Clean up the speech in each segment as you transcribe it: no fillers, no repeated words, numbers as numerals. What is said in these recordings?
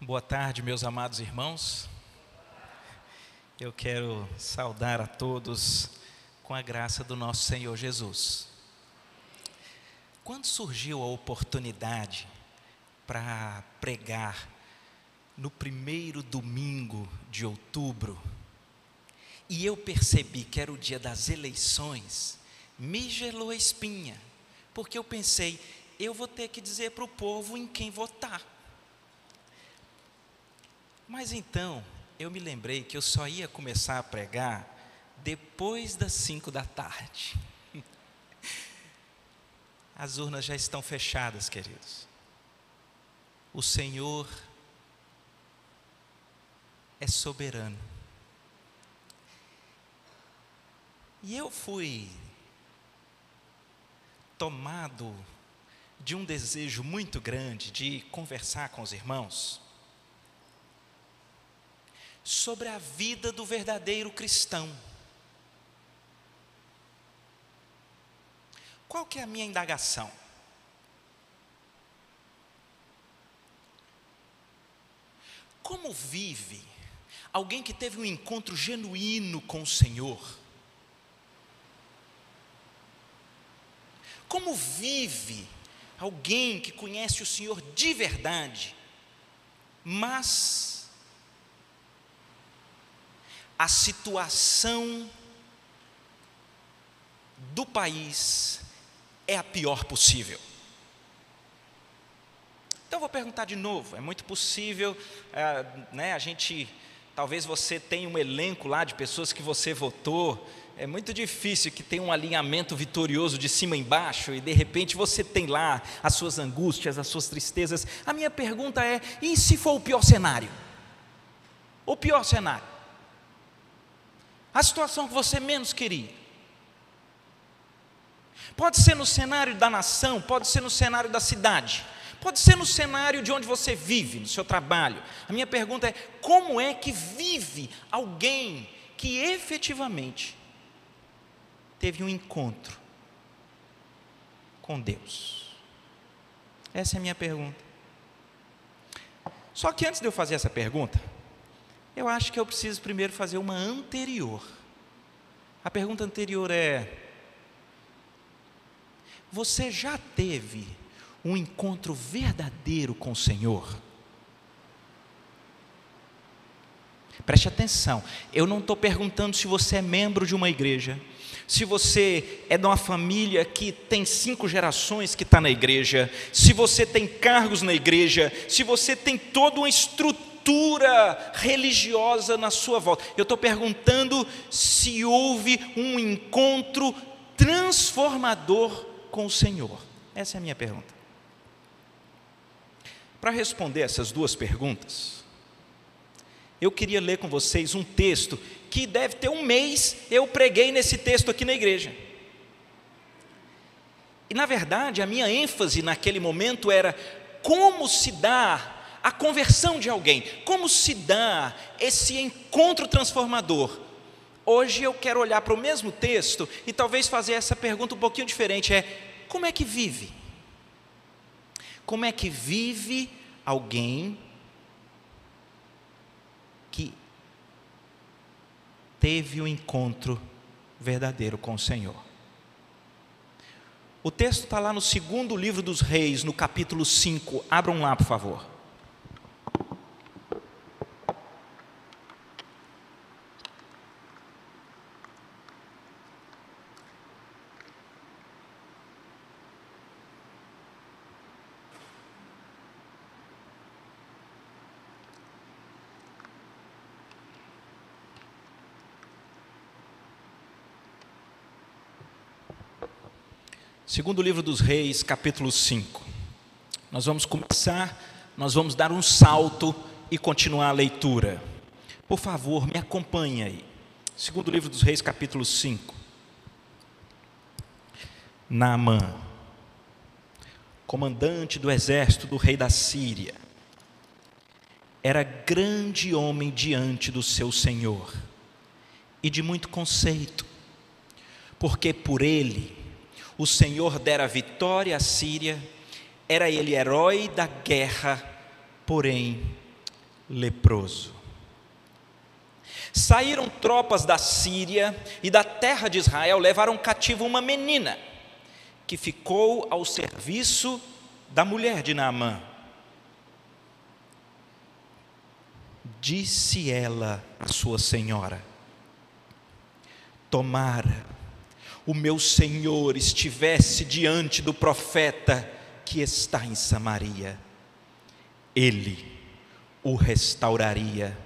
Boa tarde, meus amados irmãos. Eu quero saudar a todos com a graça do nosso Senhor Jesus. Quando surgiu a oportunidade para pregar no primeiro domingo de outubro, e eu percebi que era o dia das eleições, me gelou a espinha, porque eu pensei, eu vou ter que dizer para o povo em quem votar. Mas então, eu me lembrei que eu só ia começar a pregar depois das 5 da tarde. As urnas já estão fechadas, queridos. O Senhor é soberano. E eu fui tomado de um desejo muito grande de conversar com os irmãos sobre a vida do verdadeiro cristão. Qual que é a minha indagação? Como vive alguém que teve um encontro genuíno com o Senhor? Como vive alguém que conhece o Senhor de verdade, mas a situação do país é a pior possível? Então eu vou perguntar de novo. É muito possível, a gente, talvez você tenha um elenco lá de pessoas que você votou. É muito difícil que tenha um alinhamento vitorioso de cima a embaixo e de repente você tem lá as suas angústias, as suas tristezas. A minha pergunta é, e se for o pior cenário? O pior cenário, a situação que você menos queria. Pode ser no cenário da nação, pode ser no cenário da cidade, pode ser no cenário de onde você vive, no seu trabalho. A minha pergunta é, como é que vive alguém que efetivamente teve um encontro com Deus? Essa é a minha pergunta. Só que antes de eu fazer essa pergunta, eu acho que eu preciso primeiro fazer uma anterior. A pergunta anterior é: você já teve um encontro verdadeiro com o Senhor? Preste atenção, eu não estou perguntando se você é membro de uma igreja, se você é de uma família que tem 5 gerações que está na igreja, se você tem cargos na igreja, se você tem toda uma estrutura religiosa na sua volta. Eu estou perguntando se houve um encontro transformador com o Senhor. Essa é a minha pergunta. Para responder essas duas perguntas, eu queria ler com vocês um texto que deve ter um mês eu preguei nesse texto aqui na igreja. E na verdade a minha ênfase naquele momento era como se dá a conversão de alguém, como se dá esse encontro transformador. Hoje eu quero olhar para o mesmo texto e talvez fazer essa pergunta um pouquinho diferente, como é que vive? Como é que vive alguém que teve um encontro verdadeiro com o Senhor? O texto está lá no 2º livro dos Reis, no capítulo 5, abram lá por favor. Segundo livro dos Reis, capítulo 5. Nós vamos começar, nós vamos dar um salto e continuar a leitura. Por favor, me acompanhe aí. Segundo livro dos Reis, capítulo 5. Naamã, comandante do exército do rei da Síria, era grande homem diante do seu senhor e de muito conceito, porque por ele o Senhor dera vitória à Síria, era ele herói da guerra, porém leproso. Saíram tropas da Síria e da terra de Israel, levaram cativo uma menina, que ficou ao serviço da mulher de Naamã. Disse ela à sua senhora: tomara o meu senhor estivesse diante do profeta que está em Samaria, ele o restauraria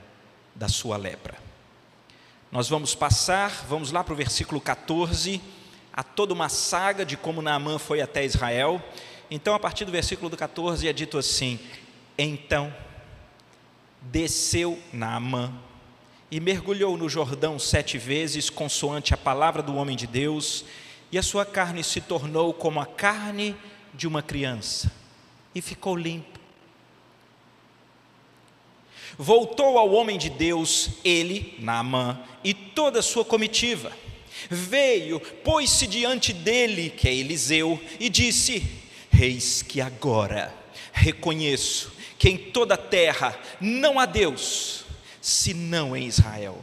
da sua lepra. Nós vamos lá para o versículo 14, há toda uma saga de como Naamã foi até Israel. Então, a partir do versículo 14 é dito assim: então desceu Naamã e mergulhou no Jordão 7 vezes, consoante a palavra do homem de Deus, e a sua carne se tornou como a carne de uma criança, e ficou limpo. Voltou ao homem de Deus, ele, Naamã, e toda a sua comitiva. Veio, pôs-se diante dele, que é Eliseu, e disse: eis que agora reconheço que em toda a terra não há Deus, senão em Israel.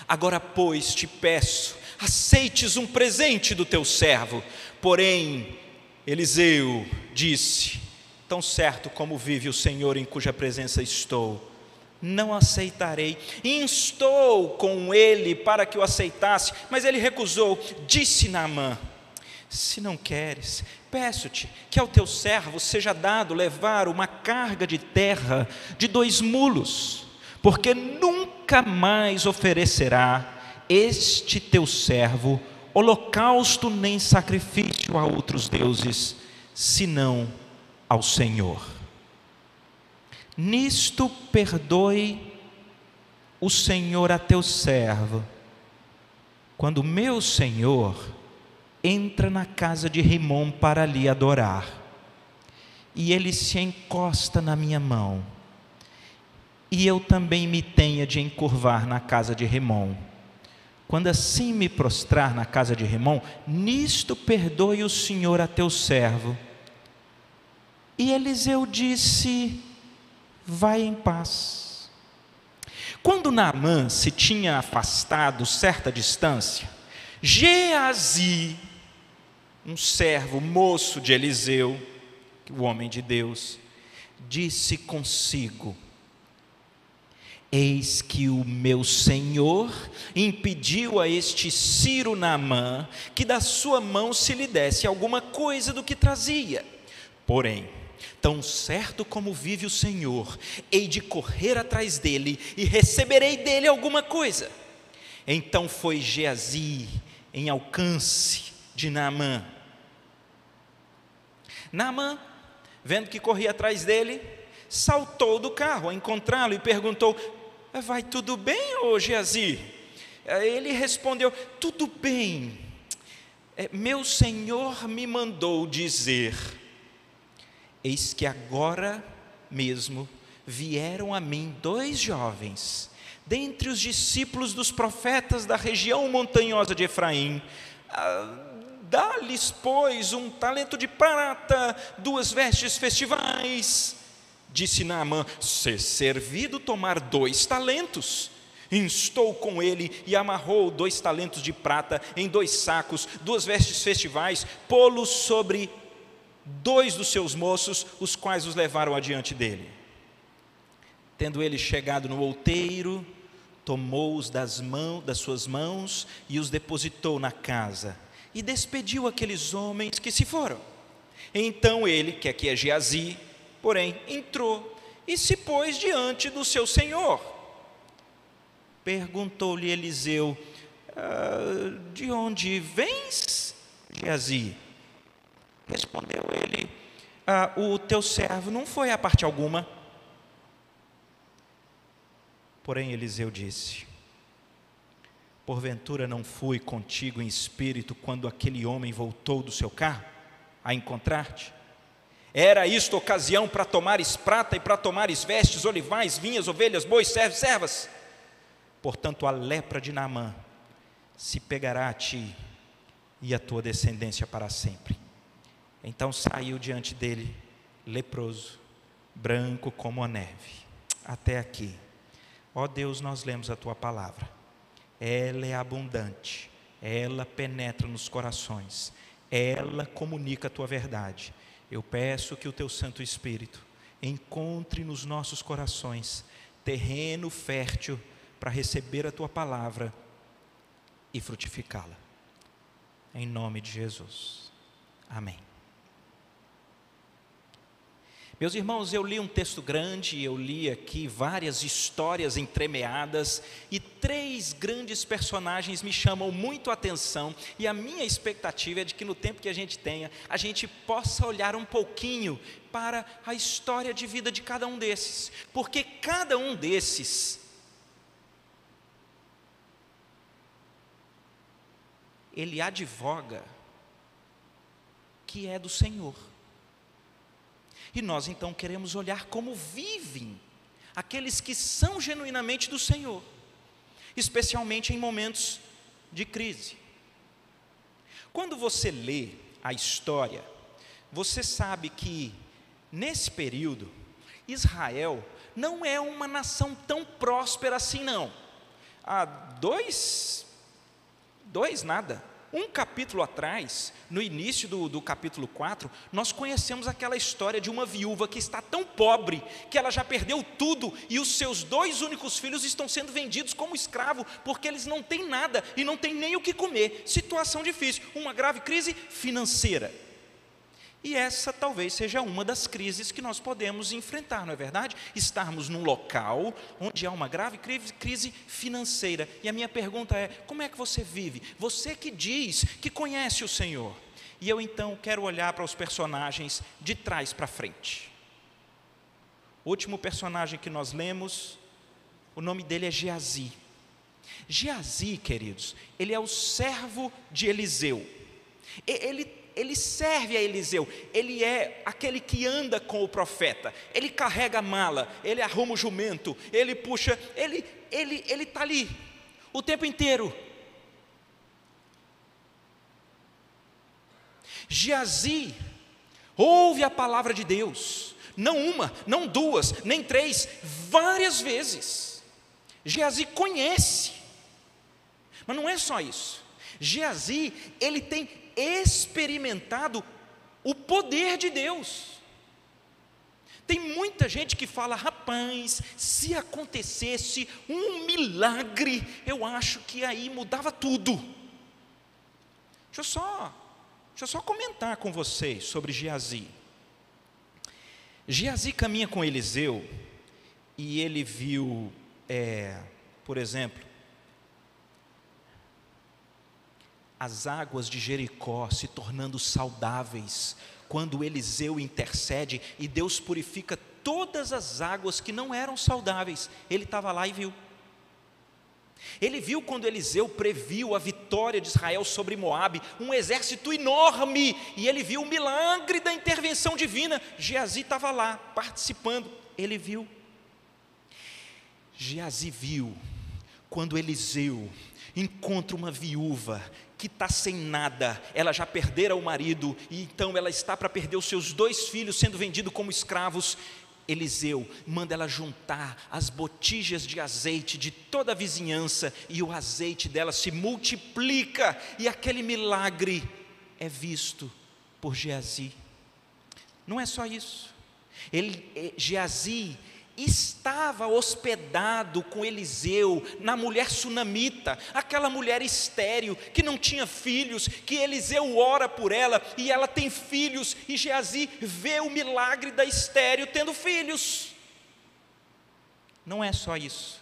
Agora, pois, te peço, aceites um presente do teu servo. Porém, Eliseu disse: tão certo como vive o Senhor em cuja presença estou, não aceitarei. Instou com ele para que o aceitasse, mas ele recusou. Disse Naamã: se não queres, peço-te que ao teu servo seja dado levar uma carga de terra de 2 mulos, porque nunca mais oferecerá este teu servo holocausto nem sacrifício a outros deuses, senão ao Senhor. Nisto perdoe o Senhor a teu servo, quando meu senhor entra na casa de Rimom para lhe adorar, e ele se encosta na minha mão, e eu também me tenha de encurvar na casa de Rimom. Quando assim me prostrar na casa de Rimom, nisto perdoe o Senhor a teu servo. E Eliseu disse: vai em paz. Quando Naamã se tinha afastado certa distância, Geazi, um servo moço de Eliseu, o homem de Deus, disse consigo: eis que o meu senhor impediu a este Ciro Naamã que da sua mão se lhe desse alguma coisa do que trazia. Porém, tão certo como vive o Senhor, hei de correr atrás dele e receberei dele alguma coisa. Então foi Geazi em alcance de Naamã. Naamã, vendo que corria atrás dele, saltou do carro a encontrá-lo e perguntou: vai tudo bem, ô Geazi? Ele respondeu: tudo bem. Meu senhor me mandou dizer: eis que agora mesmo vieram a mim 2 jovens, dentre os discípulos dos profetas da região montanhosa de Efraim. Dá-lhes, pois, 1 talento de prata, 2 vestes festivais. Disse Naamã: se servido tomar 2 talentos. Instou com ele e amarrou 2 talentos de prata em 2 sacos, 2 vestes festivais, pô-los sobre 2 dos seus moços, os quais os levaram adiante dele. Tendo ele chegado no outeiro, tomou-os das suas mãos e os depositou na casa, e despediu aqueles homens que se foram. Então ele, que aqui é Geazi, porém, entrou e se pôs diante do seu senhor. Perguntou-lhe Eliseu: de onde vens, Geazi? Respondeu ele: o teu servo não foi a parte alguma. Porém Eliseu disse: porventura não fui contigo em espírito quando aquele homem voltou do seu carro a encontrar-te? Era isto ocasião para tomares prata e para tomares vestes, olivais, vinhas, ovelhas, bois, servos, servas? Portanto, a lepra de Naamã se pegará a ti e a tua descendência para sempre. Então saiu diante dele leproso, branco como a neve. até aqui. Ó Deus, nós lemos a Tua palavra. Ela é abundante, ela penetra nos corações, ela comunica a Tua verdade. Eu peço que o Teu Santo Espírito encontre nos nossos corações terreno fértil para receber a Tua palavra e frutificá-la. Em nome de Jesus. Amém. Meus irmãos, eu li um texto grande, eu li aqui várias histórias entremeadas e 3 grandes personagens me chamam muito a atenção, e a minha expectativa é de que no tempo que a gente tenha, a gente possa olhar um pouquinho para a história de vida de cada um desses, porque cada um desses ele advoga que é do Senhor. E nós então queremos olhar como vivem aqueles que são genuinamente do Senhor, especialmente em momentos de crise. Quando você lê a história, você sabe que nesse período Israel não é uma nação tão próspera assim não. Há um capítulo atrás, no início do capítulo 4, nós conhecemos aquela história de uma viúva que está tão pobre, que ela já perdeu tudo, e os seus 2 únicos filhos estão sendo vendidos como escravo, porque eles não têm nada, e não têm nem o que comer. Situação difícil, uma grave crise financeira. E essa talvez seja uma das crises que nós podemos enfrentar, não é verdade? Estarmos num local onde há uma grave crise financeira. E a minha pergunta é: como é que você vive? Você que diz que conhece o Senhor. E eu então quero olhar para os personagens de trás para frente. O último personagem que nós lemos, o nome dele é Geazi. Geazi, queridos, ele é o servo de Eliseu. Ele serve a Eliseu, ele é aquele que anda com o profeta, ele carrega a mala, ele arruma o jumento, ele puxa, ele está ali o tempo inteiro. Geazi ouve a palavra de Deus, não uma, não 2, nem 3, várias vezes. Geazi conhece, mas não é só isso. Geazi, ele tem experimentado o poder de Deus. Tem muita gente que fala: rapaz, se acontecesse um milagre, eu acho que aí mudava tudo. Deixa eu só comentar com vocês sobre Geazi. Geazi caminha com Eliseu e ele viu, por exemplo, as águas de Jericó se tornando saudáveis, quando Eliseu intercede e Deus purifica todas as águas que não eram saudáveis. Ele estava lá e viu. Ele viu quando Eliseu previu a vitória de Israel sobre Moabe, um exército enorme, e ele viu o milagre da intervenção divina. Geazi estava lá, participando, ele viu. Geazi viu quando Eliseu encontra uma viúva que está sem nada, ela já perdera o marido, e então ela está para perder os seus 2 filhos, sendo vendido como escravos. Eliseu manda ela juntar as botijas de azeite de toda a vizinhança, e o azeite dela se multiplica, e aquele milagre é visto por Geazi. Não é só isso, Geazi estava hospedado com Eliseu na mulher sunamita, aquela mulher estéril, que não tinha filhos, que Eliseu ora por ela, e ela tem filhos, e Geazi vê o milagre da estéril tendo filhos. Não é só isso,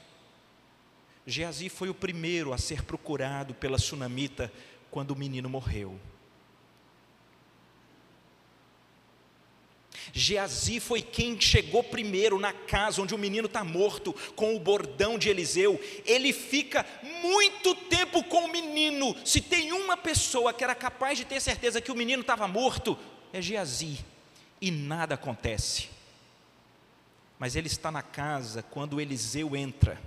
Geazi foi o primeiro a ser procurado pela sunamita quando o menino morreu. Geazi foi quem chegou primeiro na casa onde o menino está morto, com o bordão de Eliseu. Ele fica muito tempo com o menino. Se tem uma pessoa que era capaz de ter certeza que o menino estava morto, é Geazi, e nada acontece. Mas ele está na casa quando Eliseu entra,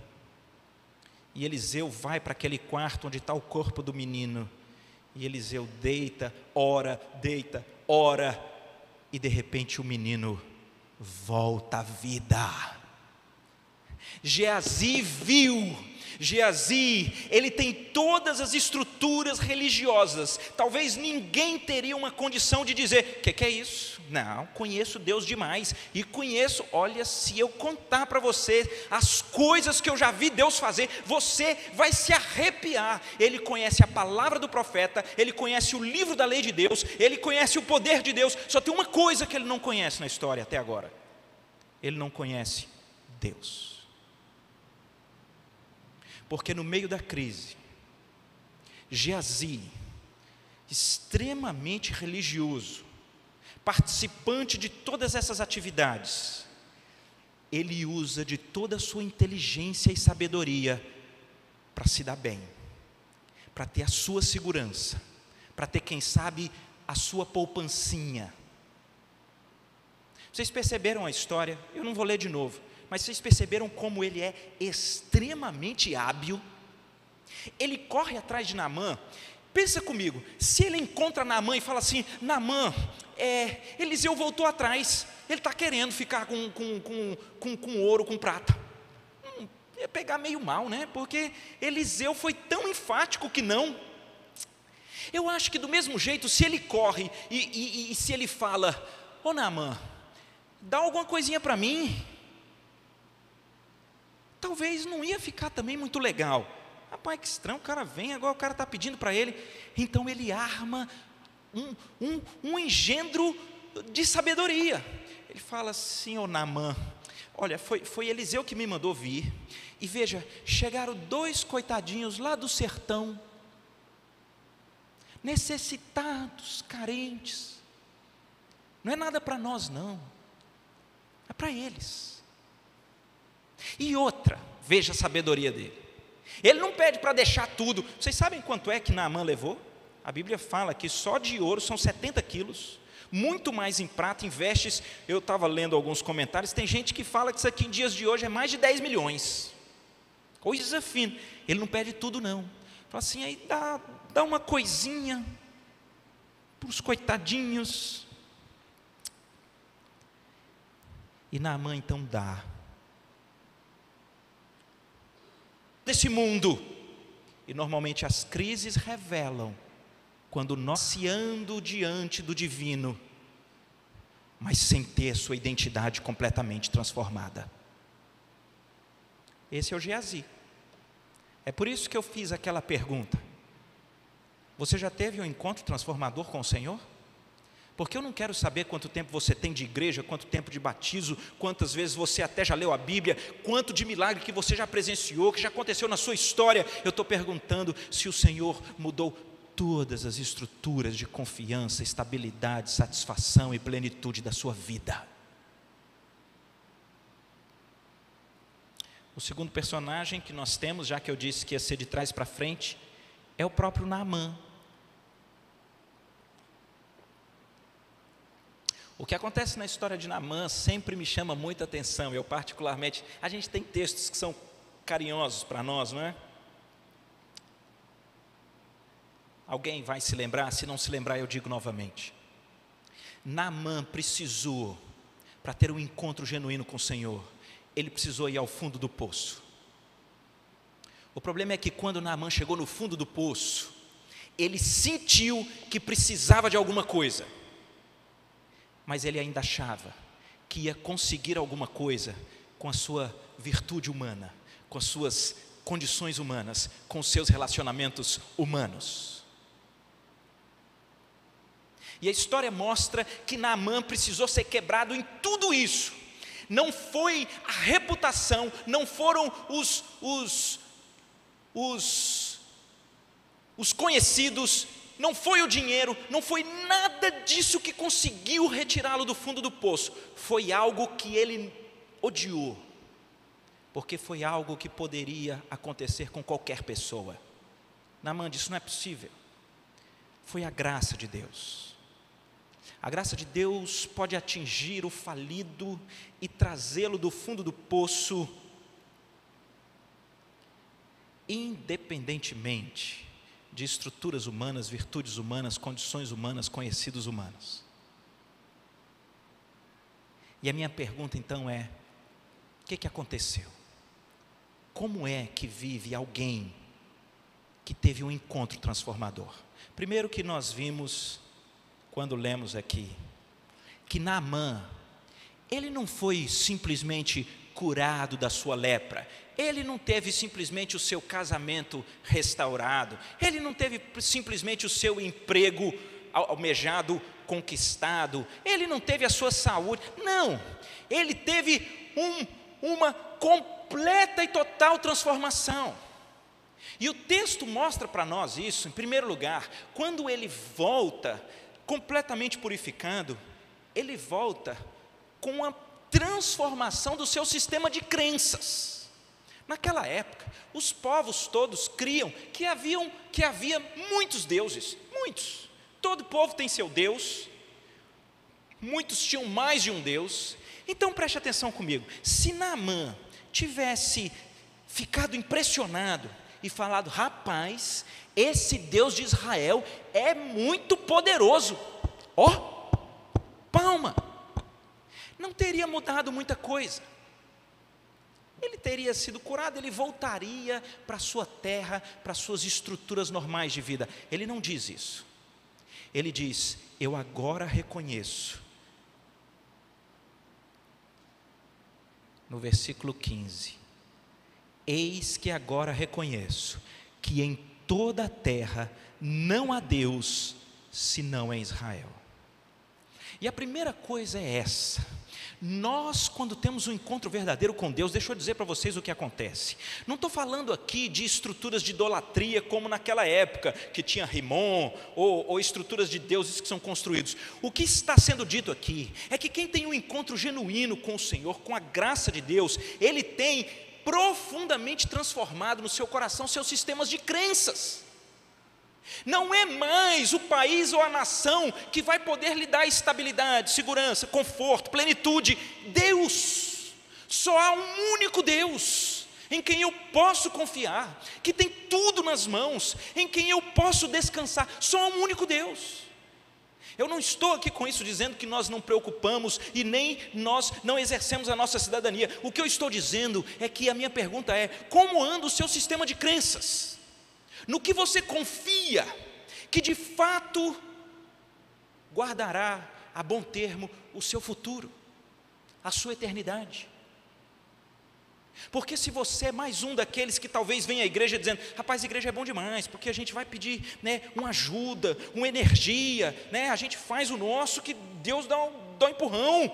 e Eliseu vai para aquele quarto onde está o corpo do menino, e Eliseu deita, ora, e de repente o menino volta à vida. Geazi viu. Geazi, ele tem todas as estruturas religiosas. Talvez ninguém teria uma condição de dizer: que é isso? Não, conheço Deus demais. E conheço, olha, se eu contar para você as coisas que eu já vi Deus fazer, você vai se arrepiar. Ele conhece a palavra do profeta, ele conhece o livro da lei de Deus, ele conhece o poder de Deus. Só tem uma coisa que ele não conhece na história até agora: ele não conhece Deus. Porque no meio da crise, Geazi, extremamente religioso, participante de todas essas atividades, ele usa de toda a sua inteligência e sabedoria para se dar bem, para ter a sua segurança, para ter, quem sabe, a sua poupancinha. Vocês perceberam a história? Eu não vou ler de novo. Mas vocês perceberam como ele é extremamente hábil? Ele corre atrás de Naamã. Pensa comigo, se ele encontra Naamã e fala assim: Naamã, Eliseu voltou atrás, ele está querendo ficar com ouro, com prata. Ia pegar meio mal, né? Porque Eliseu foi tão enfático que não. Eu acho que do mesmo jeito, se ele corre e se ele fala: ô Naamã, dá alguma coisinha para mim, talvez não ia ficar também muito legal. Rapaz, que estranho, o cara vem, agora o cara está pedindo para ele. Então ele arma um engendro de sabedoria. Ele fala assim: ô Naamã, olha, foi Eliseu que me mandou vir. E veja, chegaram 2 coitadinhos lá do sertão, necessitados, carentes. Não é nada para nós não, é para eles. E outra, veja a sabedoria dele. Ele não pede para deixar tudo. Vocês sabem quanto é que Naamã levou? A Bíblia fala que só de ouro são 70 quilos, muito mais em prata, em vestes. Eu estava lendo alguns comentários, tem gente que fala que isso aqui em dias de hoje é mais de 10 milhões. Coisa fina. Ele não pede tudo não. Fala assim: aí dá uma coisinha para os coitadinhos. E Naamã então dá. Desse mundo, e normalmente as crises revelam quando nós se ando diante do divino, mas sem ter a sua identidade completamente transformada. Esse é o Geazi. É por isso que eu fiz aquela pergunta: você já teve um encontro transformador com o Senhor? Porque eu não quero saber quanto tempo você tem de igreja, quanto tempo de batismo, quantas vezes você até já leu a Bíblia, quanto de milagre que você já presenciou, que já aconteceu na sua história. Eu estou perguntando se o Senhor mudou todas as estruturas de confiança, estabilidade, satisfação e plenitude da sua vida. O segundo personagem que nós temos, já que eu disse que ia ser de trás para frente, é o próprio Naamã. O que acontece na história de Naamã sempre me chama muita atenção. Eu particularmente, a gente tem textos que são carinhosos para nós, não é? Alguém vai se lembrar? Se não se lembrar, eu digo novamente. Naamã precisou, para ter um encontro genuíno com o Senhor, ele precisou ir ao fundo do poço. O problema é que quando Naamã chegou no fundo do poço, ele sentiu que precisava de alguma coisa. Mas ele ainda achava que ia conseguir alguma coisa com a sua virtude humana, com as suas condições humanas, com os seus relacionamentos humanos. E a história mostra que Naamã precisou ser quebrado em tudo isso. Não foi a reputação, não foram os conhecidos, não foi o dinheiro, não foi nada disso que conseguiu retirá-lo do fundo do poço. Foi algo que ele odiou, porque foi algo que poderia acontecer com qualquer pessoa. Naamã disse: não é possível. Foi a graça de Deus. A graça de Deus pode atingir o falido e trazê-lo do fundo do poço, independentemente de estruturas humanas, virtudes humanas, condições humanas, conhecidos humanos. E a minha pergunta então é: o que aconteceu? Como é que vive alguém que teve um encontro transformador? Primeiro que nós vimos, quando lemos aqui, que Naamã, ele não foi simplesmente curado da sua lepra, ele não teve simplesmente o seu casamento restaurado, ele não teve simplesmente o seu emprego almejado conquistado, ele não teve a sua saúde, não, ele teve uma completa e total transformação. E o texto mostra para nós isso, em primeiro lugar, quando ele volta completamente purificado, ele volta com a transformação do seu sistema de crenças. Naquela época, os povos todos criam que havia muitos deuses, muitos. Todo povo tem seu Deus, muitos tinham mais de um Deus. Então preste atenção comigo, se Naamã tivesse ficado impressionado e falado, rapaz, esse Deus de Israel é muito poderoso, palma, não teria mudado muita coisa. Ele teria sido curado, ele voltaria para a sua terra, para as suas estruturas normais de vida. Ele não diz isso. Ele diz, eu agora reconheço, no versículo 15, eis que agora reconheço que em toda a terra não há Deus senão em Israel. E a primeira coisa é essa: nós, quando temos um encontro verdadeiro com Deus, deixa eu dizer para vocês o que acontece. Não estou falando aqui de estruturas de idolatria como naquela época, que tinha Rimon, ou estruturas de deuses que são construídos. O que está sendo dito aqui é que quem tem um encontro genuíno com o Senhor, com a graça de Deus, ele tem profundamente transformado no seu coração seus sistemas de crenças. Não é mais o país ou a nação que vai poder lhe dar estabilidade, segurança, conforto, plenitude. Deus, só há um único Deus em quem eu posso confiar, que tem tudo nas mãos, em quem eu posso descansar. Só há um único Deus. Eu não estou aqui com isso dizendo que nós não preocupamos e nem nós não exercemos a nossa cidadania. O que eu estou dizendo é que a minha pergunta é: como anda o seu sistema de crenças? No que você confia, que de fato guardará a bom termo o seu futuro, a sua eternidade? Porque se você é mais um daqueles que talvez venha à igreja dizendo, rapaz, a igreja é bom demais, porque a gente vai pedir, uma ajuda, uma energia, a gente faz o nosso, que Deus dá um empurrão.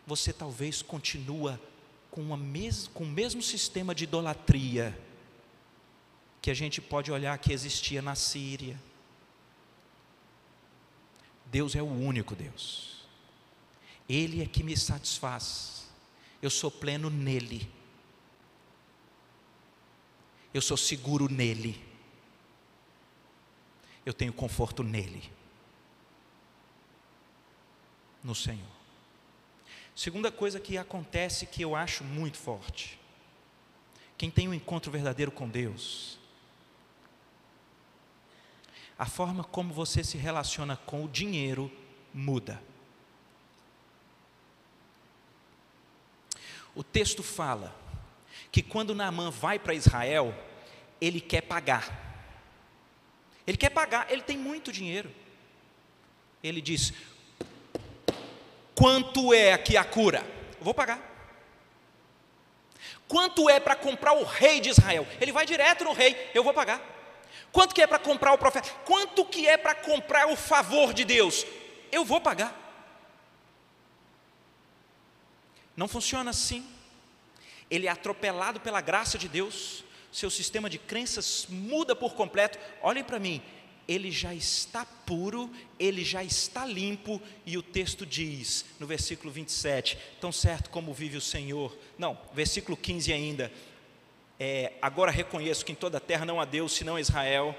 Você talvez continua com o mesmo sistema de idolatria que a gente pode olhar que existia na Síria. Deus é o único Deus, Ele é que me satisfaz, eu sou pleno nele, eu sou seguro nele, eu tenho conforto nele, no Senhor. Segunda coisa que acontece, que eu acho muito forte: quem tem um encontro verdadeiro com Deus, a forma como você se relaciona com o dinheiro muda. O texto fala que quando Naamã vai para Israel, ele quer pagar. Ele quer pagar, ele tem muito dinheiro. Ele diz, quanto é aqui a cura? Eu vou pagar. Quanto é para comprar o rei de Israel? Ele vai direto no rei, eu vou pagar. Quanto que é para comprar o profeta? Quanto que é para comprar o favor de Deus? Eu vou pagar. Não funciona assim. Ele é atropelado pela graça de Deus, seu sistema de crenças muda por completo. Olhem para mim, ele já está puro, ele já está limpo, e o texto diz, no versículo 27, tão certo como vive o Senhor, versículo 15 ainda, agora reconheço que em toda a terra não há Deus senão Israel,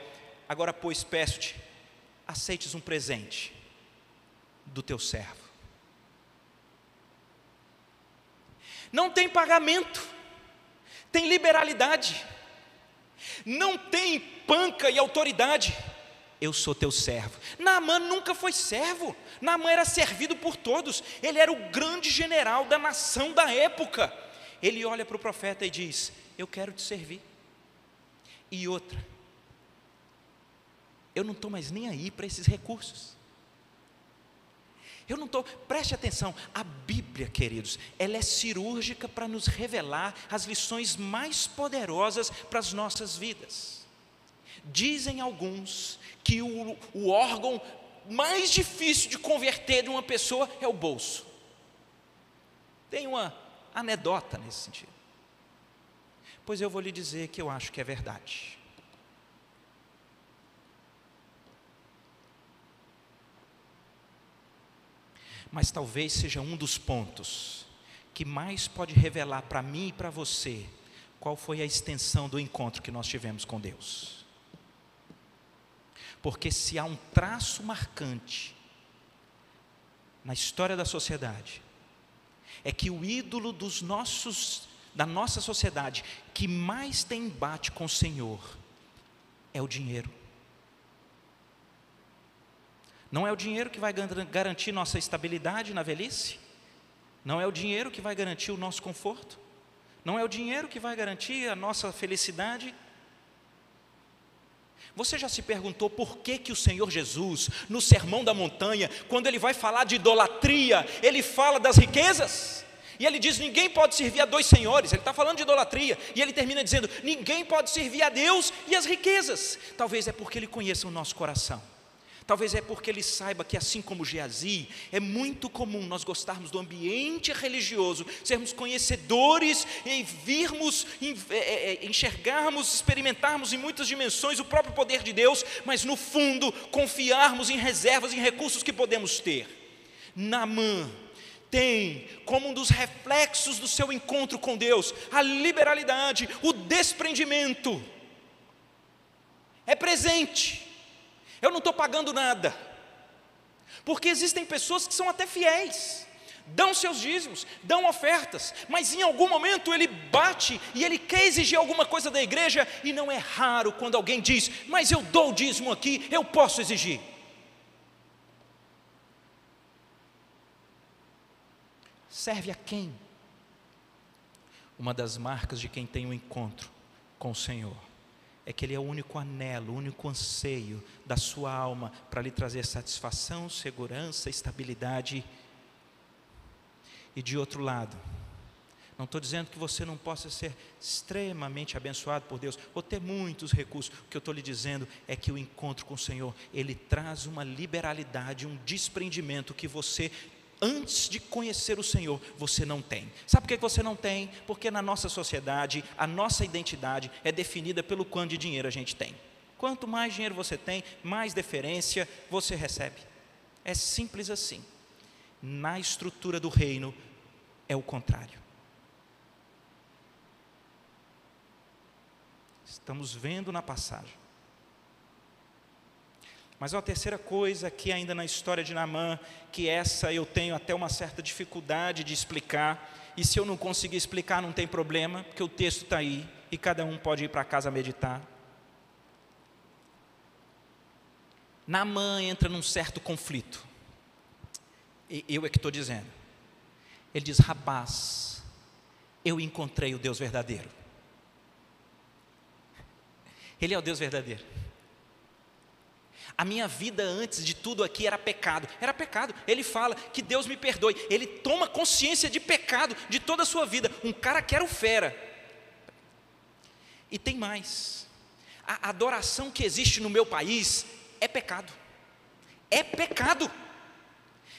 agora pois peço-te, aceites um presente do teu servo. Não tem pagamento, tem liberalidade, não tem panca e autoridade. Eu sou teu servo. Naamã nunca foi servo, Naamã era servido por todos, ele era o grande general da nação da época. ele olha para o profeta e diz: eu quero te servir. E outra, eu não estou mais nem aí para esses recursos. Eu não estou, preste atenção, a Bíblia, queridos, ela é cirúrgica para nos revelar as lições mais poderosas para as nossas vidas. Dizem alguns que o órgão mais difícil de converter de uma pessoa é o bolso. Tem uma anedota nesse sentido. Pois eu vou lhe dizer que eu acho que é verdade. Mas talvez seja um dos pontos que mais pode revelar para mim e para você qual foi a extensão do encontro que nós tivemos com Deus. Porque se há um traço marcante na história da sociedade, é que o ídolo da nossa sociedade que mais tem embate com o Senhor é o dinheiro. Não é o dinheiro que vai garantir nossa estabilidade na velhice. Não é o dinheiro que vai garantir o nosso conforto. Não é o dinheiro que vai garantir a nossa felicidade. Você já se perguntou por que o Senhor Jesus, no Sermão da Montanha, quando ele vai falar de idolatria, ele fala das riquezas? E ele diz: ninguém pode servir a dois senhores. Ele está falando de idolatria. E ele termina dizendo: ninguém pode servir a Deus e as riquezas. Talvez é porque ele conheça o nosso coração. Talvez é porque ele saiba que, assim como Geazi, é muito comum nós gostarmos do ambiente religioso, sermos conhecedores e virmos, enxergarmos, experimentarmos em muitas dimensões o próprio poder de Deus, mas no fundo confiarmos em reservas, em recursos que podemos ter. Naamã tem como um dos reflexos do seu encontro com Deus a liberalidade, o desprendimento. É presente. Eu não estou pagando nada, porque existem pessoas que são até fiéis, dão seus dízimos, dão ofertas, mas em algum momento ele bate e ele quer exigir alguma coisa da igreja, e não é raro quando alguém diz: mas eu dou o dízimo aqui, eu posso exigir. Serve a quem? Uma das marcas de quem tem um encontro com o Senhor é que Ele é o único anelo, o único anseio da sua alma para lhe trazer satisfação, segurança, estabilidade. E de outro lado, não estou dizendo que você não possa ser extremamente abençoado por Deus, ou ter muitos recursos. O que eu estou lhe dizendo é que o encontro com o Senhor, ele traz uma liberalidade, um desprendimento que você, antes de conhecer o Senhor, você não tem. Sabe por que você não tem? Porque na nossa sociedade, a nossa identidade é definida pelo quanto de dinheiro a gente tem. Quanto mais dinheiro você tem, mais deferência você recebe. É simples assim. Na estrutura do reino, é o contrário. Estamos vendo na passagem. Mas uma terceira coisa aqui ainda na história de Naamã, que essa eu tenho até uma certa dificuldade de explicar, e se eu não conseguir explicar não tem problema, porque o texto está aí, e cada um pode ir para casa meditar. Naamã entra num certo conflito, eu é que estou dizendo. Ele diz: rapaz, eu encontrei o Deus verdadeiro. Ele é o Deus verdadeiro. A minha vida antes de tudo aqui era pecado. Ele fala que Deus me perdoe. Ele toma consciência de pecado de toda a sua vida. Um cara que era o fera. E tem mais. A adoração que existe no meu país é pecado. É pecado.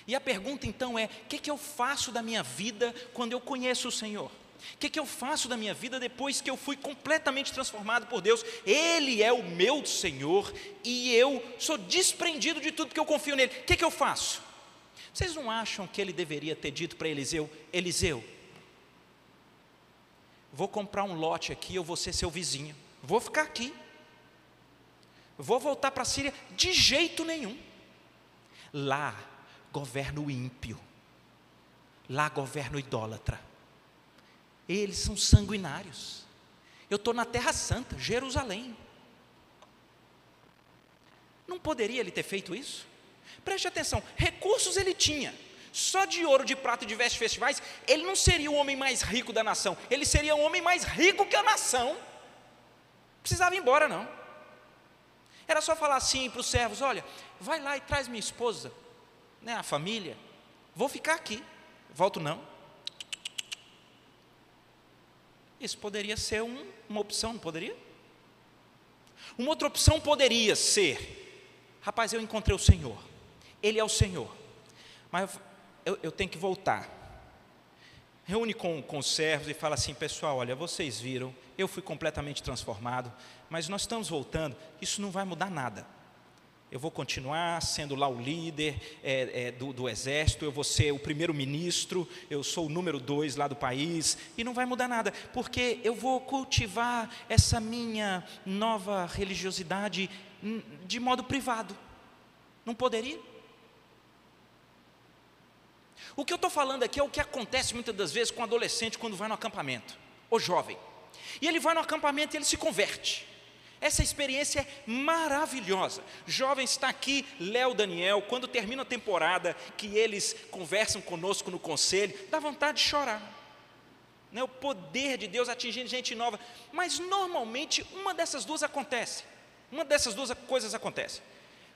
E a pergunta então é: o que eu faço da minha vida quando eu conheço o Senhor? O que eu faço da minha vida depois que eu fui completamente transformado por Deus? Ele é o meu Senhor e eu sou desprendido de tudo porque eu confio nele. O que eu faço? Vocês não acham que ele deveria ter dito para Eliseu: Eliseu, vou comprar um lote aqui, eu vou ser seu vizinho, vou ficar aqui, vou voltar para a Síria? De jeito nenhum. Lá governa o ímpio, lá governa o idólatra. Eles são sanguinários. Eu estou na Terra Santa, Jerusalém. Não poderia ele ter feito isso? Preste atenção, recursos ele tinha, só de ouro, de prata e de vestes festivais, ele não seria o homem mais rico da nação, ele seria o homem mais rico que a nação. Não precisava ir embora não, era só falar assim para os servos: olha, vai lá e traz minha esposa, né, a família, vou ficar aqui, volto não. Isso poderia ser uma opção, não poderia? Uma outra opção poderia ser: rapaz, eu encontrei o Senhor, Ele é o Senhor, mas eu tenho que voltar. Reúne com os servos e fala assim: pessoal, olha, vocês viram, eu fui completamente transformado, mas nós estamos voltando, isso não vai mudar nada. Eu vou continuar sendo lá o líder do exército, eu vou ser o primeiro-ministro, eu sou o número 2 lá do país, e não vai mudar nada, porque eu vou cultivar essa minha nova religiosidade de modo privado. Não poderia? O que eu estou falando aqui é o que acontece muitas das vezes com o adolescente quando vai no acampamento, ou jovem, e ele vai no acampamento e ele se converte. Essa experiência é maravilhosa. Jovem, está aqui Léo, Daniel, quando termina a temporada, que eles conversam conosco no conselho, dá vontade de chorar, né? O poder de Deus atingindo gente nova. Mas normalmente uma dessas duas coisas acontece.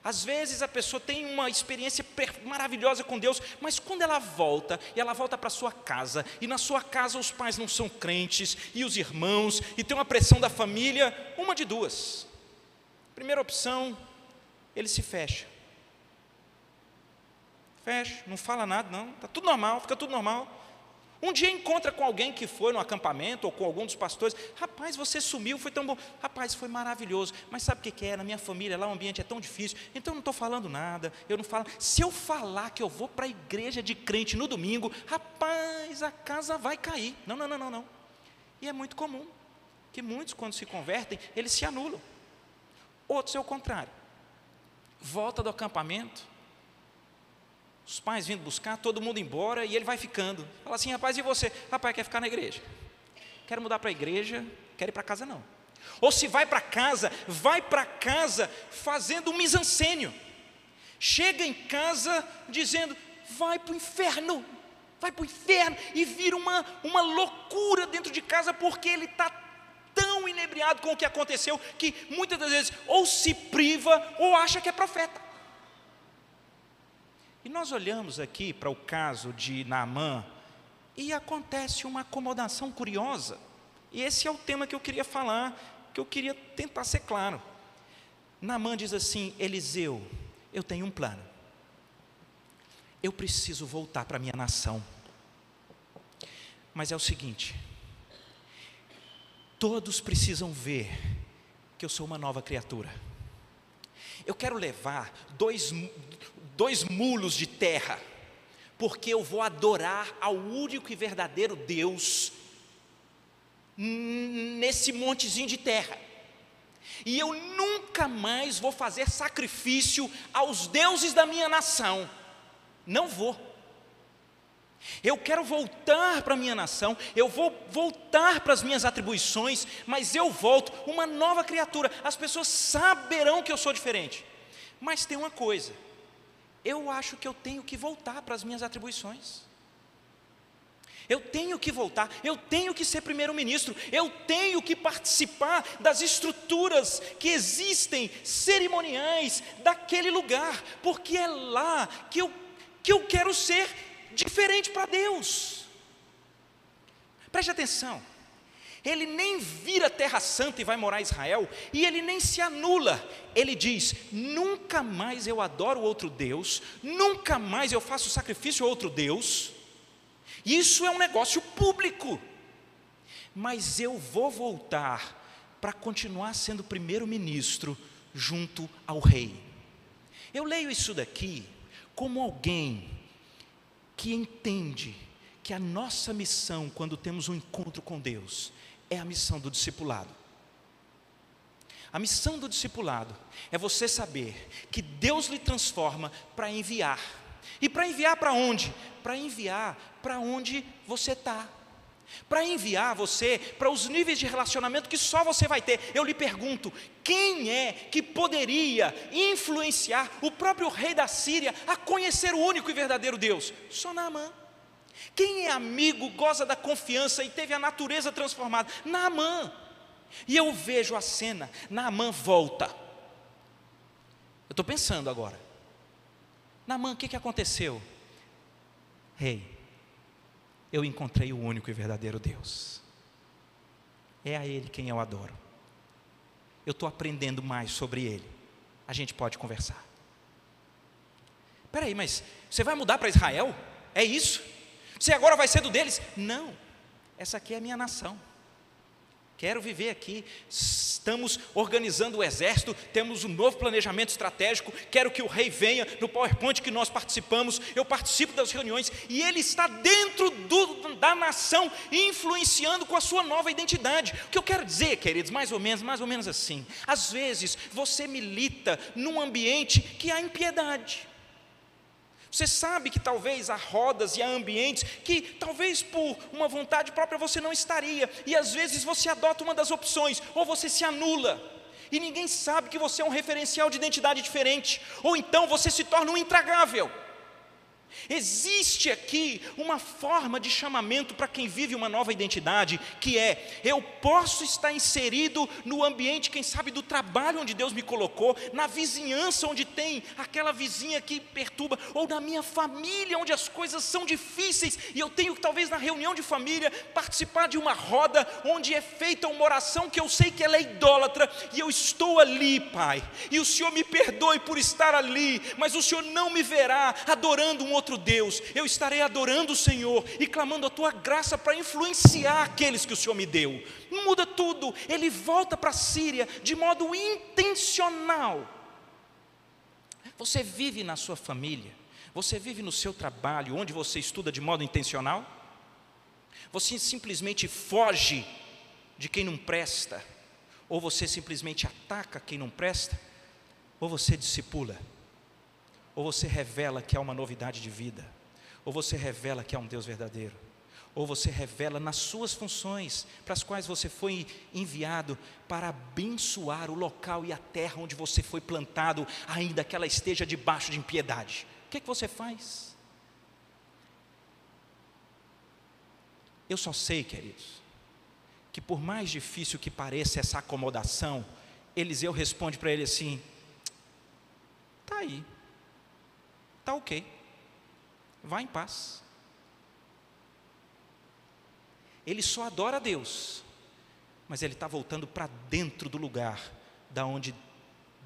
Às vezes a pessoa tem uma experiência maravilhosa com Deus, mas quando ela volta, e ela volta para sua casa, e na sua casa os pais não são crentes, e os irmãos, e tem uma pressão da família, uma de duas. Primeira opção, ele se fecha, não fala nada não, está tudo normal, fica tudo normal. Um dia encontra com alguém que foi no acampamento, ou com algum dos pastores: rapaz, você sumiu, foi tão bom. Rapaz, foi maravilhoso, mas sabe o que é? Na minha família, lá o ambiente é tão difícil, então eu não estou falando nada, eu não falo. Se eu falar que eu vou para a igreja de crente no domingo, rapaz, a casa vai cair. Não. E é muito comum, que muitos quando se convertem, eles se anulam. Outros é o contrário, volta do acampamento, os pais vindo buscar, todo mundo embora, e ele vai ficando. Fala assim: rapaz, e você? Rapaz, quer ficar na igreja? Quero mudar para a igreja, quero ir para casa não. Ou se vai para casa fazendo um mise-en-scène. Chega em casa dizendo: vai para o inferno, e vira uma loucura dentro de casa, porque ele está tão inebriado com o que aconteceu, que muitas das vezes ou se priva, ou acha que é profeta. E nós olhamos aqui para o caso de Naamã, e acontece uma acomodação curiosa, e esse é o tema que eu queria falar, que eu queria tentar ser claro. Naamã diz assim: Eliseu, eu tenho um plano, eu preciso voltar para a minha nação, mas é o seguinte, todos precisam ver que eu sou uma nova criatura. Eu quero levar dois mulos de terra, porque eu vou adorar ao único e verdadeiro Deus nesse montezinho de terra, e eu nunca mais vou fazer sacrifício aos deuses da minha nação. Não vou. Eu quero voltar para a minha nação, eu vou voltar para as minhas atribuições, mas eu volto uma nova criatura. As pessoas saberão que eu sou diferente, mas tem uma coisa: eu acho que eu tenho que voltar para as minhas atribuições. Eu tenho que voltar, eu tenho que ser primeiro-ministro, eu tenho que participar das estruturas que existem, cerimoniais, daquele lugar, porque é lá que eu quero ser diferente para Deus. Preste atenção, ele nem vira terra santa e vai morar em Israel, e ele nem se anula. Ele diz: nunca mais eu adoro outro Deus, nunca mais eu faço sacrifício a outro Deus. Isso é um negócio público, mas eu vou voltar para continuar sendo primeiro-ministro junto ao rei. Eu leio isso daqui como alguém que entende que a nossa missão, quando temos um encontro com Deus, é a missão do discipulado. A missão do discipulado é você saber que Deus lhe transforma para enviar. E para enviar para onde? Para enviar para onde você está. para enviar você para os níveis de relacionamento que só você vai ter. Eu lhe pergunto, quem é que poderia influenciar o próprio rei da Síria a conhecer o único e verdadeiro Deus? Só Naamã. Quem é amigo, goza da confiança e teve a natureza transformada? Naamã. E eu vejo a cena, Naamã volta. Eu estou pensando agora, Naamã, o que aconteceu? Rei, eu encontrei o único e verdadeiro Deus, é a Ele quem eu adoro, eu estou aprendendo mais sobre Ele, a gente pode conversar. Espera aí, mas você vai mudar para Israel? É isso? Você agora vai ser do deles? Não, essa aqui é a minha nação, quero viver aqui, estamos organizando o exército, temos um novo planejamento estratégico, quero que o rei venha, no PowerPoint que nós participamos, eu participo das reuniões, e ele está dentro da nação, influenciando com a sua nova identidade. O que eu quero dizer, queridos, mais ou menos assim, às vezes você milita num ambiente que há impiedade. Você sabe que talvez há rodas e há ambientes que talvez por uma vontade própria você não estaria, e às vezes você adota uma das opções, ou você se anula, e ninguém sabe que você é um referencial de identidade diferente, ou então você se torna um intragável. Existe aqui uma forma de chamamento para quem vive uma nova identidade, que é, eu posso estar inserido no ambiente, quem sabe do trabalho onde Deus me colocou, na vizinhança onde tem aquela vizinha que perturba, ou na minha família onde as coisas são difíceis, e eu tenho que talvez na reunião de família, participar de uma roda, onde é feita uma oração que eu sei que ela é idólatra, e eu estou ali, Pai, e o Senhor me perdoe por estar ali, mas o Senhor não me verá adorando um outro Deus, eu estarei adorando o Senhor e clamando a tua graça para influenciar aqueles que o Senhor me deu. Muda tudo, ele volta para a Síria de modo intencional. Você vive na sua família, você vive no seu trabalho, onde você estuda de modo intencional? Você simplesmente foge de quem não presta, ou você simplesmente ataca quem não presta, ou você discipula? Ou você revela que há uma novidade de vida, ou você revela que há um Deus verdadeiro, ou você revela nas suas funções, para as quais você foi enviado, para abençoar o local e a terra onde você foi plantado, ainda que ela esteja debaixo de impiedade. O que você faz? Eu só sei, queridos, que por mais difícil que pareça essa acomodação, Eliseu responde para ele assim, está aí, está ok, vá em paz. Ele só adora a Deus, mas ele está voltando para dentro do lugar da onde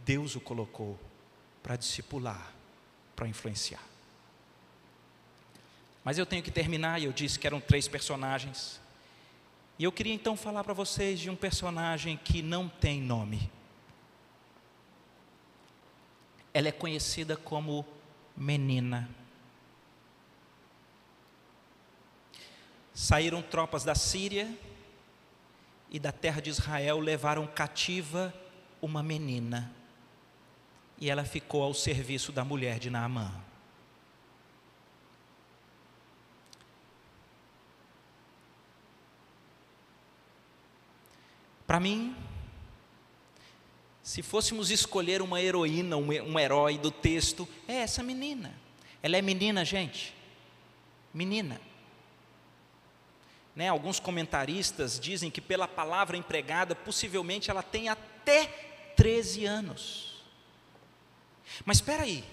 Deus o colocou, para discipular, para influenciar. Mas eu tenho que terminar, e eu disse que eram 3 personagens, e eu queria então falar para vocês de um personagem que não tem nome. Ela é conhecida como menina. Saíram tropas da Síria e da terra de Israel, levaram cativa uma menina, e ela ficou ao serviço da mulher de Naamã. Para mim, se fôssemos escolher uma heroína, um herói do texto, é essa menina. Ela é menina, gente, menina. Alguns comentaristas dizem que pela palavra empregada, possivelmente ela tem até 13 anos. Mas espera aí,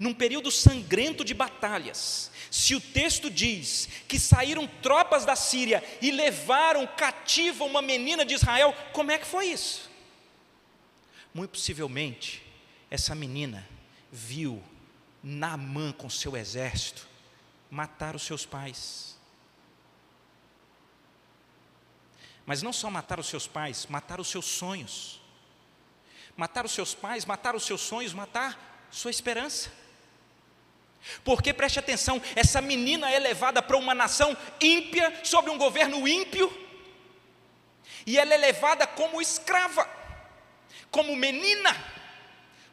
num período sangrento de batalhas, se o texto diz que saíram tropas da Síria e levaram cativa uma menina de Israel, como é que foi isso? Muito possivelmente, essa menina viu Naamã com seu exército matar os seus pais. Mas não só matar os seus pais, matar os seus sonhos. Matar os seus pais, matar os seus sonhos, matar sua esperança. Porque preste atenção, essa menina é levada para uma nação ímpia, sob um governo ímpio, e ela é levada como escrava, como menina,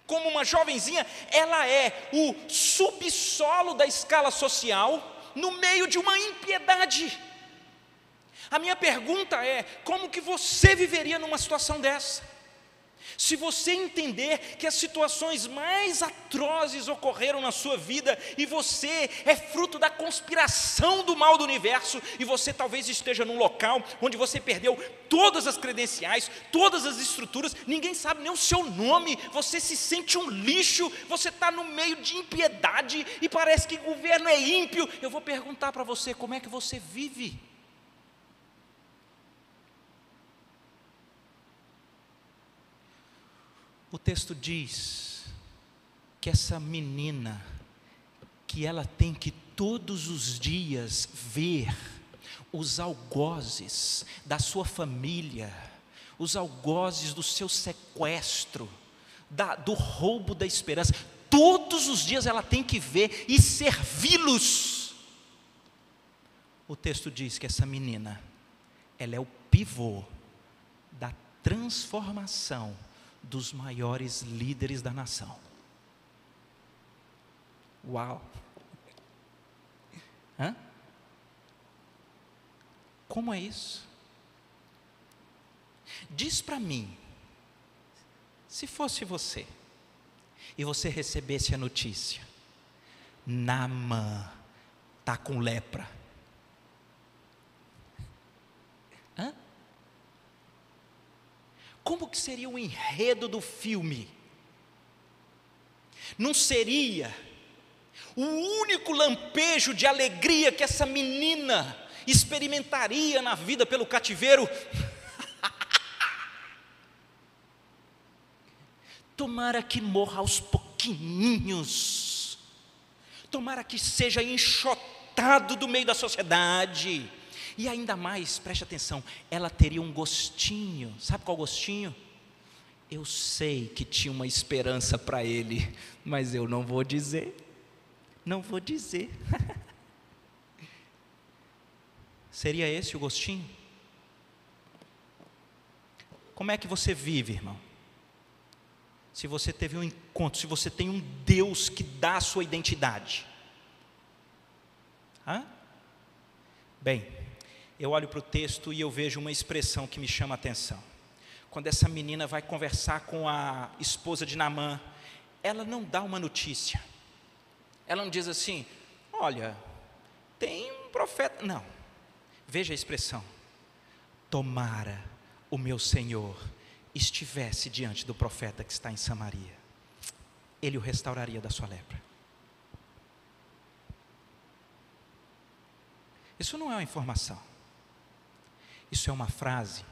como uma jovenzinha. Ela é o subsolo da escala social, no meio de uma impiedade. A minha pergunta é: como que você viveria numa situação dessa? Se você entender que as situações mais atrozes ocorreram na sua vida, e você é fruto da conspiração do mal do universo, e você talvez esteja num local onde você perdeu todas as credenciais, todas as estruturas, ninguém sabe nem o seu nome, você se sente um lixo, você está no meio de impiedade, e parece que o governo é ímpio. Eu vou perguntar para você: como é que você vive? O texto diz que essa menina, que ela tem que todos os dias ver os algozes da sua família, os algozes do seu sequestro, do roubo da esperança, todos os dias ela tem que ver e servi-los. O texto diz que essa menina, ela é o pivô da transformação dos maiores líderes da nação. Uau! Hã? Como é isso? Diz para mim, se fosse você, e você recebesse a notícia: Naamã está com lepra. Hã? Como que seria o enredo do filme? Não seria o único lampejo de alegria que essa menina experimentaria na vida pelo cativeiro? Tomara que morra aos pouquinhos, tomara que seja enxotado do meio da sociedade. E ainda mais, preste atenção, ela teria um gostinho. Sabe qual gostinho? Eu sei que tinha uma esperança para ele, mas eu não vou dizer. Não vou dizer. Seria esse o gostinho? Como é que você vive, irmão? Se você teve um encontro, se você tem um Deus que dá a sua identidade. Hã? Bem, eu olho para o texto e eu vejo uma expressão que me chama a atenção. Quando essa menina vai conversar com a esposa de Naamã, ela não dá uma notícia. Ela não diz assim: olha, tem um profeta. Não, veja a expressão: tomara o meu Senhor estivesse diante do profeta que está em Samaria, ele o restauraria da sua lepra. Isso não é uma informação. Isso é uma frase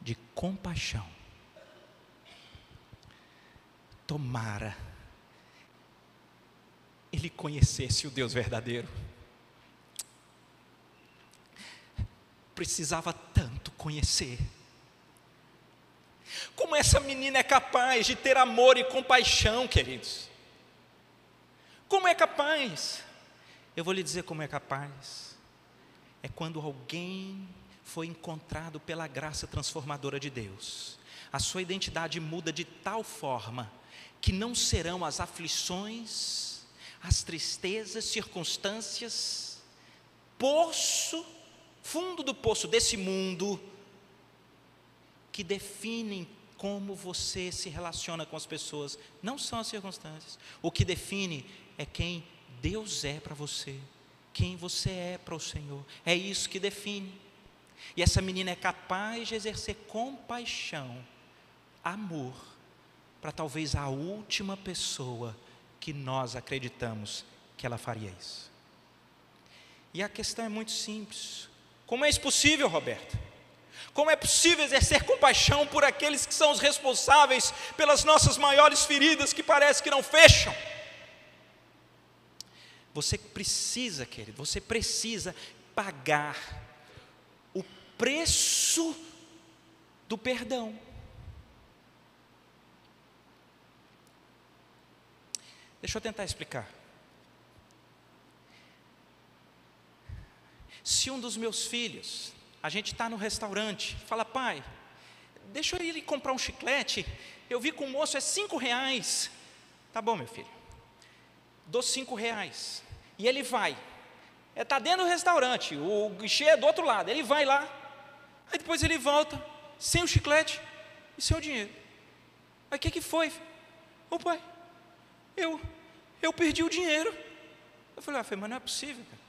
de compaixão. Tomara ele conhecesse o Deus verdadeiro. Precisava tanto conhecer. Como essa menina é capaz de ter amor e compaixão, queridos? Como é capaz? Eu vou lhe dizer como é capaz. É quando alguém foi encontrado pela graça transformadora de Deus. A sua identidade muda de tal forma que não serão as aflições, as tristezas, circunstâncias, fundo do poço desse mundo, que definem como você se relaciona com as pessoas. Não são as circunstâncias. O que define é quem Deus é para você, quem você é para o Senhor. É isso que define. E essa menina é capaz de exercer compaixão, amor, para talvez a última pessoa que nós acreditamos que ela faria isso. E a questão é muito simples: como é isso possível, Roberto? Como é possível exercer compaixão por aqueles que são os responsáveis pelas nossas maiores feridas, que parece que não fecham? Você precisa, querido, você precisa pagar o preço do perdão. Deixa eu tentar explicar. Se um dos meus filhos, a gente está no restaurante, fala: pai, deixa eu ir comprar um chiclete, eu vi com o moço, é R$5. Tá bom, meu filho, dou R$5. E ele vai, Está dentro do restaurante, o guichê é do outro lado. Ele vai lá, aí depois ele volta, sem o chiclete e sem o dinheiro. Aí o que foi? Ô pai, eu perdi o dinheiro. Eu falei, mas não é possível, cara.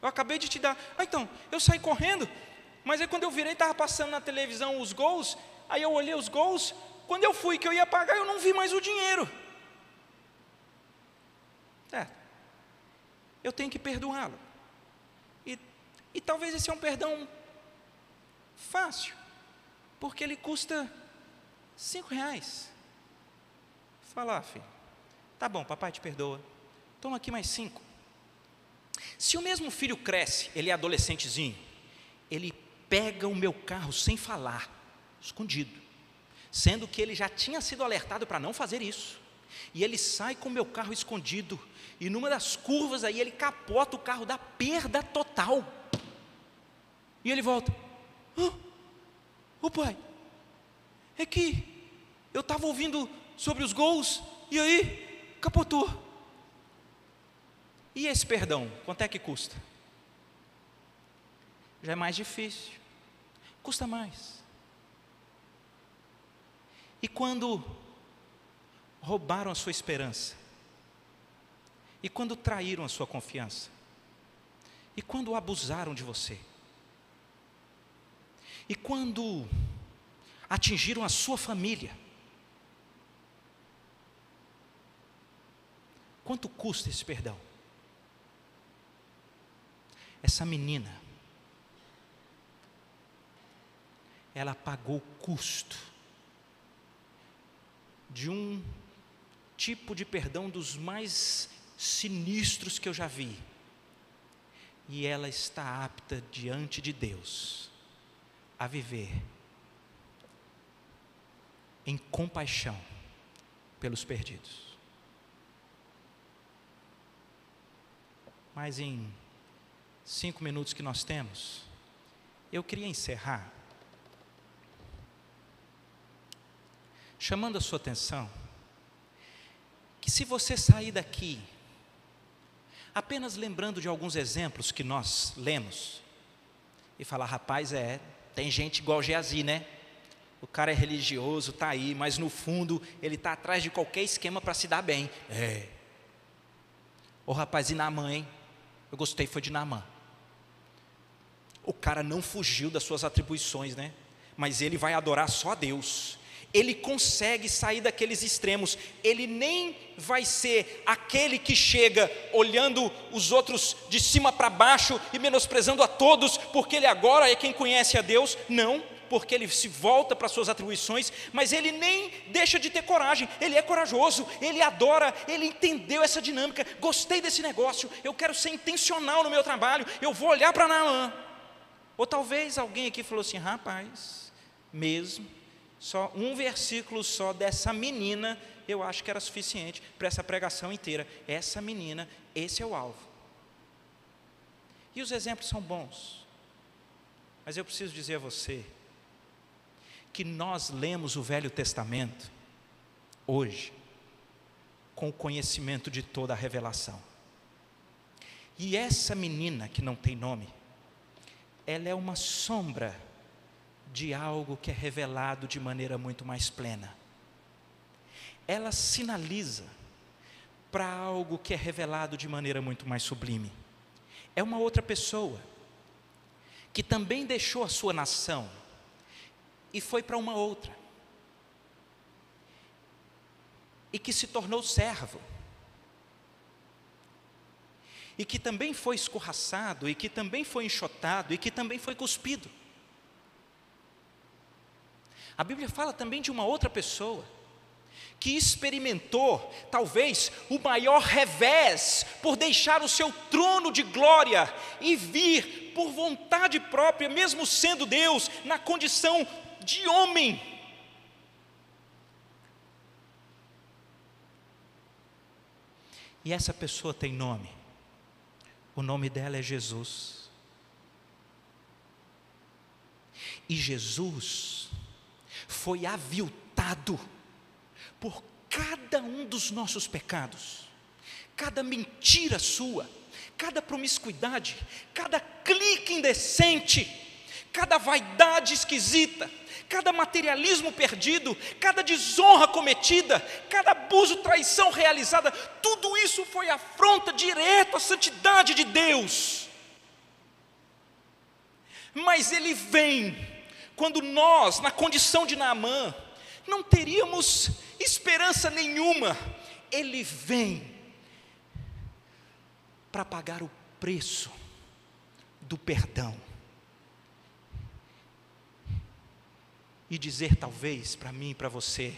Eu acabei de te dar. Então, eu saí correndo, mas aí quando eu virei, estava passando na televisão os gols, aí eu olhei os gols, quando eu fui que eu ia pagar, eu não vi mais o dinheiro. Eu tenho que perdoá-lo. E talvez esse é um perdão fácil, porque ele custa R$5. Fala, filho, tá bom, papai te perdoa, toma aqui mais 5. Se o mesmo filho cresce, ele é adolescentezinho, ele pega o meu carro sem falar, escondido, sendo que ele já tinha sido alertado para não fazer isso, e ele sai com o meu carro escondido, e numa das curvas aí ele capota o carro, dá perda total, e ele volta, ô pai, é que eu estava ouvindo sobre os gols, e aí capotou. E esse perdão, quanto é que custa? Já é mais difícil, custa mais. E quando roubaram a sua esperança, e quando traíram a sua confiança, e quando abusaram de você, e quando atingiram a sua família, quanto custa esse perdão? Essa menina, ela pagou o custo de um tipo de perdão dos mais sinistros que eu já vi, e ela está apta diante de Deus a viver em compaixão pelos perdidos. Mas em 5 minutos que nós temos, eu queria encerrar chamando a sua atenção que se você sair daqui apenas lembrando de alguns exemplos que nós lemos e falar, rapaz, tem gente igual Geazi, né? O cara é religioso, está aí, mas no fundo ele está atrás de qualquer esquema para se dar bem. Ô rapaz, e Naamã, hein? Eu gostei, foi de Naamã. O cara não fugiu das suas atribuições, né? Mas ele vai adorar só a Deus. Ele consegue sair daqueles extremos. Ele nem vai ser aquele que chega olhando os outros de cima para baixo e menosprezando a todos, porque ele agora é quem conhece a Deus. Não, porque ele se volta para as suas atribuições, mas ele nem deixa de ter coragem. Ele é corajoso, ele adora, ele entendeu essa dinâmica. Gostei desse negócio, eu quero ser intencional no meu trabalho, eu vou olhar para Naamã. Ou talvez alguém aqui falou assim, rapaz, mesmo só um versículo só dessa menina, eu acho que era suficiente para essa pregação inteira. Essa menina, esse é o alvo. E os exemplos são bons, mas eu preciso dizer a você que nós lemos o Velho Testamento hoje com o conhecimento de toda a revelação. E essa menina que não tem nome, ela é uma sombra de algo que é revelado de maneira muito mais plena. Ela sinaliza para algo que é revelado de maneira muito mais sublime. É uma outra pessoa que também deixou a sua nação e foi para uma outra, e que se tornou servo, e que também foi escorraçado, e que também foi enxotado, e que também foi cuspido. A Bíblia fala também de uma outra pessoa que experimentou talvez o maior revés por deixar o seu trono de glória e vir por vontade própria, mesmo sendo Deus, na condição de homem. E essa pessoa tem nome. O nome dela é Jesus. E Jesus foi aviltado por cada um dos nossos pecados, cada mentira sua, cada promiscuidade, cada clique indecente, cada vaidade esquisita, cada materialismo perdido, cada desonra cometida, cada abuso, traição realizada, tudo isso foi afronta direto à santidade de Deus. Mas Ele vem, quando nós, na condição de Naamã, não teríamos esperança nenhuma, Ele vem para pagar o preço do perdão. E dizer talvez para mim e para você: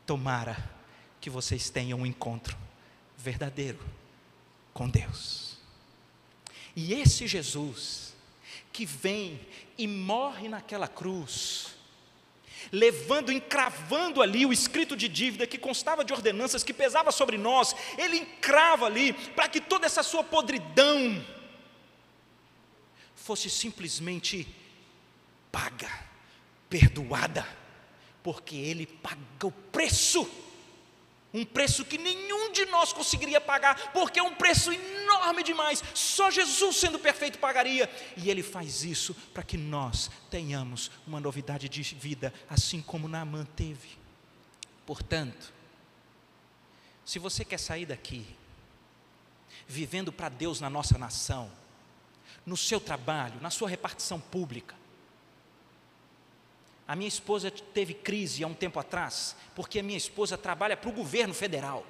tomara que vocês tenham um encontro verdadeiro com Deus. E esse Jesus que vem e morre naquela cruz, levando, encravando ali o escrito de dívida que constava de ordenanças que pesava sobre nós, Ele encrava ali para que toda essa sua podridão fosse simplesmente paga, perdoada, porque Ele pagou o preço, um preço que nenhum de nós conseguiria pagar, porque é um preço enorme demais, só Jesus sendo perfeito pagaria, e Ele faz isso para que nós tenhamos uma novidade de vida, assim como Naamã teve. Portanto, se você quer sair daqui, vivendo para Deus na nossa nação, no seu trabalho, na sua repartição pública. A minha esposa teve crise há um tempo atrás, porque a minha esposa trabalha para o governo federal.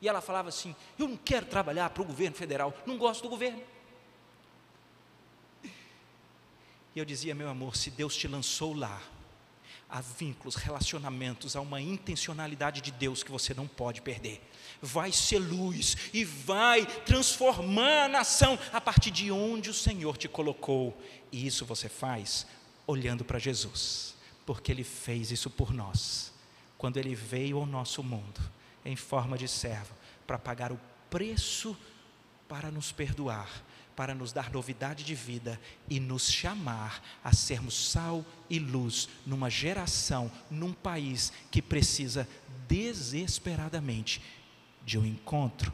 E ela falava assim: eu não quero trabalhar para o governo federal, não gosto do governo. E eu dizia: meu amor, se Deus te lançou lá, há vínculos, relacionamentos, há uma intencionalidade de Deus que você não pode perder. Vai ser luz e vai transformar a nação a partir de onde o Senhor te colocou. E isso você faz olhando para Jesus, porque Ele fez isso por nós, quando Ele veio ao nosso mundo, em forma de servo, para pagar o preço, para nos perdoar, para nos dar novidade de vida, e nos chamar a sermos sal e luz, numa geração, num país, que precisa desesperadamente, de um encontro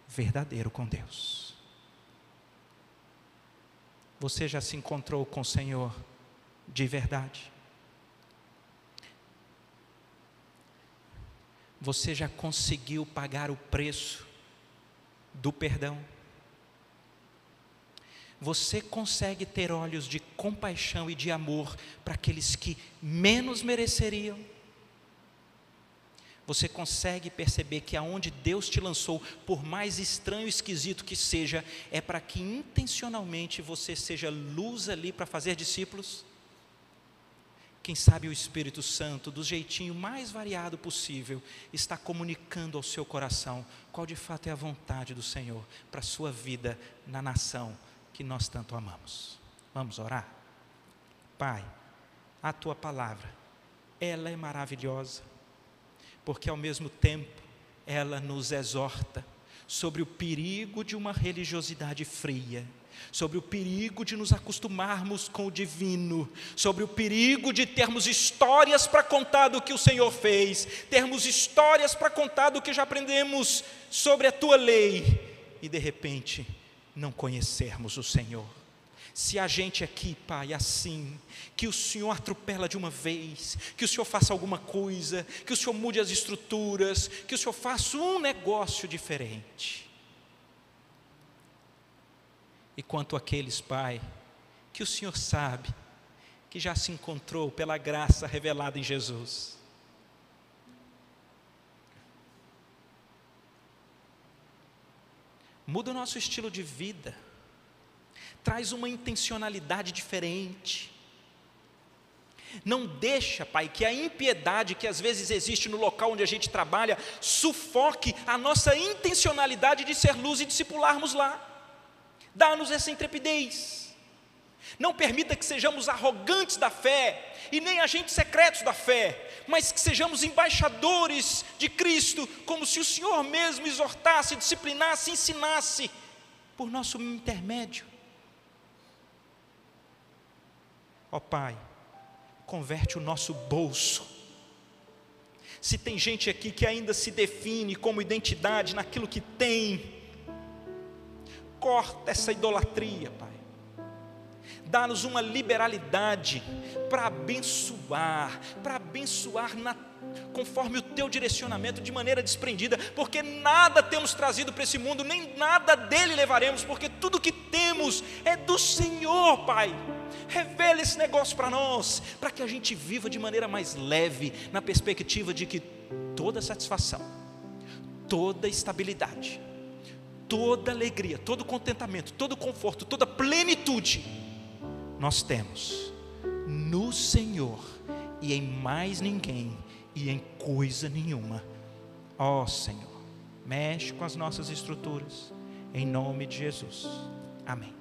verdadeiro com Deus. Você já se encontrou com o Senhor de verdade? Você já conseguiu pagar o preço do perdão? Você consegue ter olhos de compaixão e de amor para aqueles que menos mereceriam? Você consegue perceber que aonde Deus te lançou, por mais estranho e esquisito que seja, é para que intencionalmente você seja luz ali para fazer discípulos? Quem sabe o Espírito Santo, do jeitinho mais variado possível, está comunicando ao seu coração qual de fato é a vontade do Senhor para a sua vida na nação que nós tanto amamos. Vamos orar? Pai, a Tua palavra, ela é maravilhosa, porque ao mesmo tempo ela nos exorta sobre o perigo de uma religiosidade fria, sobre o perigo de nos acostumarmos com o divino, sobre o perigo de termos histórias para contar do que o Senhor fez, termos histórias para contar do que já aprendemos sobre a Tua lei, e de repente não conhecermos o Senhor. Se a gente aqui, Pai, assim, que o Senhor atropela de uma vez, que o Senhor faça alguma coisa, que o Senhor mude as estruturas, que o Senhor faça um negócio diferente. E quanto àqueles, Pai, que o Senhor sabe, que já se encontrou pela graça revelada em Jesus, muda o nosso estilo de vida, traz uma intencionalidade diferente. Não deixa, Pai, que a impiedade que às vezes existe no local onde a gente trabalha sufoque a nossa intencionalidade de ser luz e discipularmos lá. Dá-nos essa intrepidez. Não permita que sejamos arrogantes da fé e nem agentes secretos da fé, mas que sejamos embaixadores de Cristo, como se o Senhor mesmo exortasse, disciplinasse, ensinasse por nosso intermédio. Ó Pai, converte o nosso bolso. Se tem gente aqui que ainda se define como identidade naquilo que tem, corta essa idolatria, Pai. Dá-nos uma liberalidade para abençoar conforme o Teu direcionamento, de maneira desprendida, porque nada temos trazido para esse mundo, nem nada dele levaremos, porque tudo que temos é do Senhor, Pai. Revela esse negócio para nós, para que a gente viva de maneira mais leve, na perspectiva de que toda satisfação, toda estabilidade, toda alegria, todo contentamento, todo conforto, toda plenitude, nós temos no Senhor e em mais ninguém e em coisa nenhuma. Ó Senhor, mexe com as nossas estruturas, em nome de Jesus, amém.